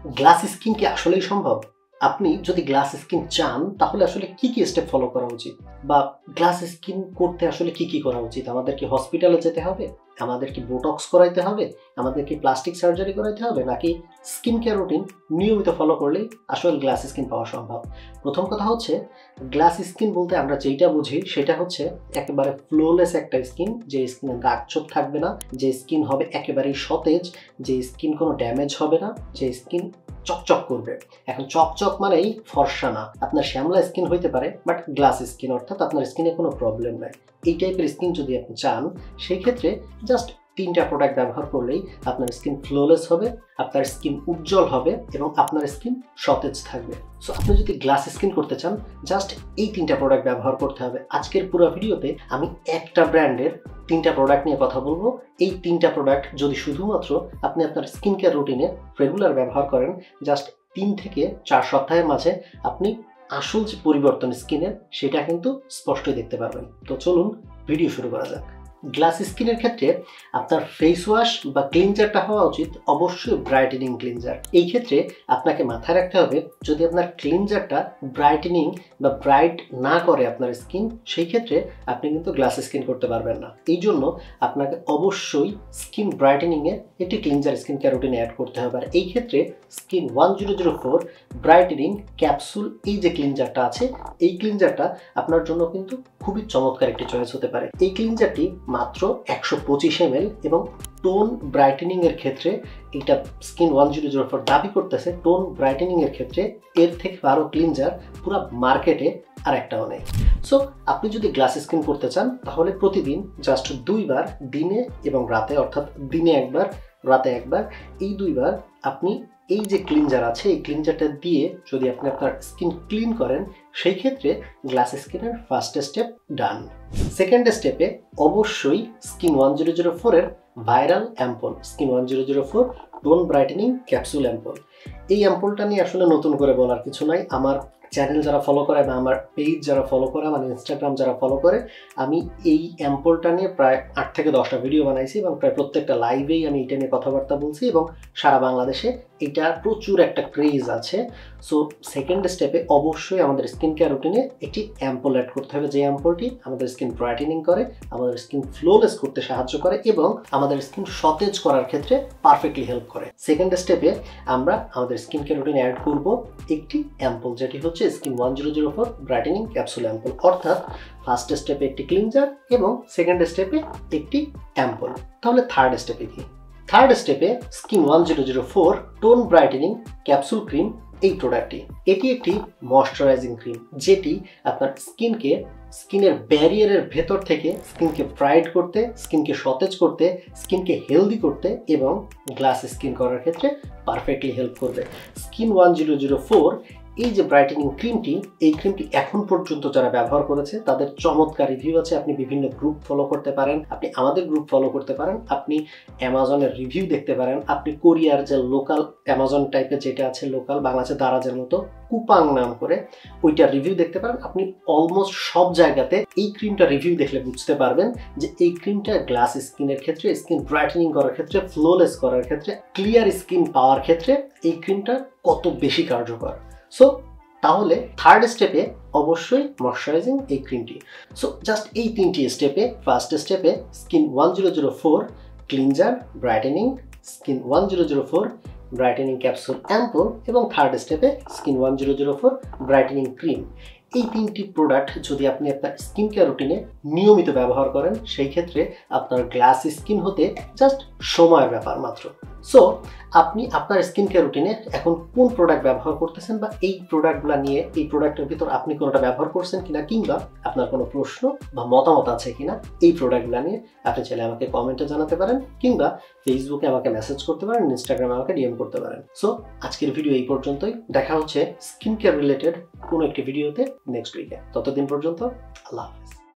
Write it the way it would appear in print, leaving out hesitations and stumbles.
Glass skin কি আসলেই সম্ভব? আপনি যদি গ্লাস স্কিন চান তাহলে আসলে কি স্টেপ ফলো করা উচিত, বা গ্লাস স্কিন করতে আসলে কি করা উচিত? আমাদের কি হসপিটালে যেতে হবে? আমাদের কি বোটক্স করাইতে হবে? আমাদের কি প্লাস্টিক সার্জারি করাইতে হবে? নাকি স্কিন কেয়ার রুটিন নিয়মিত ফলো করলেই আসলে গ্লাস স্কিন পাওয়া সম্ভব? প্রথম কথা হচ্ছে, গ্লাস স্কিন বলতে আমরা যেটা বুঝি সেটা হচ্ছে একেবারে ফ্লোলেস একটা স্কিন, যে স্কিনে দাগ ছোপ থাকবে না, যে স্কিন হবে একেবারেই সতেজ, যে স্কিন কোনো ড্যামেজ হবে না, যে স্কিন চকচক করবে। এখন চকচক মানেই ফর্সা না, আপনার শ্যামলা স্কিন হইতে পারে বাট গ্লাস স্কিন, অর্থাৎ আপনার স্কিনে কোনো প্রবলেম নাই। এই টাইপের স্কিন যদি আপনি চান, সেই ক্ষেত্রে জাস্ট 3টা প্রোডাক্ট ব্যবহার করলেই আপনার স্কিন ফ্লোলেস হবে, আপনার স্কিন উজ্জ্বল হবে এবং আপনার স্কিন সতেজ থাকবে। সো আপনি যদি গ্লাস স্কিন করতে চান, জাস্ট এই 3টা প্রোডাক্ট ব্যবহার করতে হবে। আজকের পুরো ভিডিওতে আমি একটা ব্র্যান্ডের 3টা প্রোডাক্ট নিয়ে কথা বলবো। এই 3টা প্রোডাক্ট যদি শুধুমাত্র আপনি আপনার স্কিন কেয়ার রুটিনে রেগুলার ব্যবহার করেন, জাস্ট 3 থেকে 4 সপ্তাহের মাঝে আপনি আসল যে পরিবর্তন স্কিনের, সেটা কিন্তু স্পষ্টই দেখতে পারবেন। তো চলুন ভিডিও শুরু করা যাক। গ্লাস স্কিনের ক্ষেত্রে আপনার ফেস ওয়াশ বা ক্লিনজারটা হওয়া উচিত অবশ্যই ব্রাইটেনিং ক্লিনজার। এই ক্ষেত্রে আপনাকে মাথায় রাখতে হবে, যদি আপনার ক্লিনজারটা ব্রাইটেনিং বা ব্রাইট না করে আপনার স্কিন, সেই ক্ষেত্রে আপনি কিন্তু গ্লাস স্কিন করতে পারবেন না। এই জন্য আপনাকে অবশ্যই স্কিন ব্রাইটেনিংয়ের একটি ক্লিনজার স্কিন কেয়ার রুটিনে অ্যাড করতে হবে। আর এই ক্ষেত্রে স্কিন 1004 ব্রাইটেনিং ক্যাপসুল, এই যে ক্লিনজারটা আছে, এই ক্লিনজারটা আপনার জন্য কিন্তু খুবই চমৎকার একটি চয়েস হতে পারে। এই ক্লিনজারটি মাত্র 125 ml এবং টোন ব্রাইটেনিং এর ক্ষেত্রে, এটা স্কিন 1004 দাবি করতেছে টোন ব্রাইটেনিং এর ক্ষেত্রে এর থেকে ভালো ক্লিনজার পুরো মার্কেটে আর একটাও নেই। সো আপনি যদি গ্লাস স্কিন করতে চান, তাহলে প্রতিদিন জাস্ট 2 বার, দিনে এবং রাতে, অর্থাৎ দিনে একবার রাতে একবার, এই 2 বার আপনি এই যে ক্লিনজার আছে, এই ক্লিনজারটা দিয়ে যদি আপনি আপনার স্কিন ক্লিন করেন, সেই ক্ষেত্রে গ্লাস স্কিনের ফার্স্ট স্টেপ ডান। সেকেন্ড স্টেপে অবশ্যই স্কিন 1004 এর viral ample, skin 1004 tone brightening capsule ample. এই অ্যাম্পলটা নিয়ে আসলে নতুন করে বলার কিছু নাই। আমার চ্যানেল যারা ফলো করে বা আমার পেজ যারা ফলো করে, মানে ইনস্টাগ্রাম যারা ফলো করে, আমি এই অ্যাম্পলটা নিয়ে প্রায় 8 থেকে 10টা ভিডিও বানাইছি এবং প্রায় প্রত্যেকটা লাইভেই আমি এটা নিয়ে কথাবার্তা বলছি এবং সারা বাংলাদেশে এটা প্রচুর একটা ক্রেজ আছে। সো সেকেন্ড স্টেপে অবশ্যই আমাদের স্কিন কেয়ার রুটিনে একটি অ্যাম্পল অ্যাড করতে হবে, যে অ্যাম্পলটি আমাদের স্কিন ব্রাইটেনিং করে, আমাদের স্কিন ফ্লোলেস করতে সাহায্য করে এবং আমাদের স্কিন সতেজ করার ক্ষেত্রে পারফেক্টলি হেল্প করে। সেকেন্ড স্টেপে আমরা আমাদের স্কিন কেয়ার রুটিনে অ্যাড করব একটি অ্যাম্পল, যেটি হচ্ছে স্কিন 1004 ব্রাইটেনিং ক্যাপসুল অ্যাম্পল। অর্থাৎ ফার্স্ট স্টেপে একটি ক্লিনজার এবং সেকেন্ড স্টেপে একটি অ্যাম্পল। তাহলে থার্ড স্টেপে কি? থার্ড স্টেপে skin 1004 tone brightening capsule cream, এই প্রোডাক্টটি, এটি একটি ময়শ্চারাইজিং ক্রিম, যেটি আপনার স্কিনের ব্যারিয়ারের ভেতর থেকে স্কিনকে ব্রাইট করতে, স্কিনকে সতেজ করতে, স্কিনকে হেলদি করতে এবং গ্লাস স্কিন করার ক্ষেত্রে পারফেক্টলি হেল্প করবে। স্কিন 1004 এই যে ব্রাইটেনিং ক্রিমটি, এই ক্রিমটি এখন পর্যন্ত যারা ব্যবহার করেছে তাদের চমৎকার রিভিউ আছে। আপনি বিভিন্ন গ্রুপ ফলো করতে পারেন, আপনি আমাদের গ্রুপ ফলো করতে পারেন, আপনি অ্যামাজনের রিভিউ দেখতে পারেন, আপনি কোরিয়ার যে লোকাল অ্যামাজন টাইপের যেটা আছে, লোকাল বাংলাদেশে দারাজের মতো কুপাং নাম করে, ওইটার রিভিউ দেখতে পারেন। আপনি অলমোস্ট সব জায়গাতে এই ক্রিমটা রিভিউ দেখলে বুঝতে পারবেন যে এই ক্রিমটা গ্লাস স্কিনের ক্ষেত্রে, স্কিন ব্রাইটেনিং করার ক্ষেত্রে, ফ্লোলেস করার ক্ষেত্রে, ক্লিয়ার স্কিন পাওয়ার ক্ষেত্রে এই ক্রিমটা কত বেশি কার্যকর। সো তাহলে থার্ড স্টেপে অবশ্যই ময়শ্চারাইজিং এই ক্রিমটি। সো জাস্ট এই 3টি স্টেপে, ফার্স্ট স্টেপে skin 1004 cleanser brightening, skin 1004 brightening capsule ample এবং থার্ড স্টেপে স্কিন 1004 ব্রাইটেনিং ক্রিম। এই 3টি প্রোডাক্ট যদি আপনি আপনার স্কিন কেয়ার রুটিনে নিয়মিত ব্যবহার করেন, সেই ক্ষেত্রে আপনার গ্লাস স্কিন হতে জাস্ট সময়ের ব্যাপার মাত্র। সো আপনি আপনার স্কিন কেয়ার রুটিনে এখন কোন প্রোডাক্ট ব্যবহার করতেছেন, বা এই প্রোডাক্টগুলো নিয়ে, এই প্রোডাক্টের ভিতর আপনি কোনোটা ব্যবহার করছেন কিনা, কিংবা আপনার কোনো প্রশ্ন বা মতামত আছে কিনা এই প্রোডাক্টগুলো নিয়ে, আপনি চাইলে আমাকে কমেন্টে জানাতে পারেন, কিংবা ফেসবুকে আমাকে মেসেজ করতে পারেন, ইনস্টাগ্রামে আমাকে ডিএম করতে পারেন। সো আজকের ভিডিও এই পর্যন্তই। দেখা হচ্ছে স্কিন কেয়ার রিলেটেড কোনো একটি ভিডিওতে নেক্সট উইকে। ততদিন পর্যন্ত আল্লাহ হাফেজ।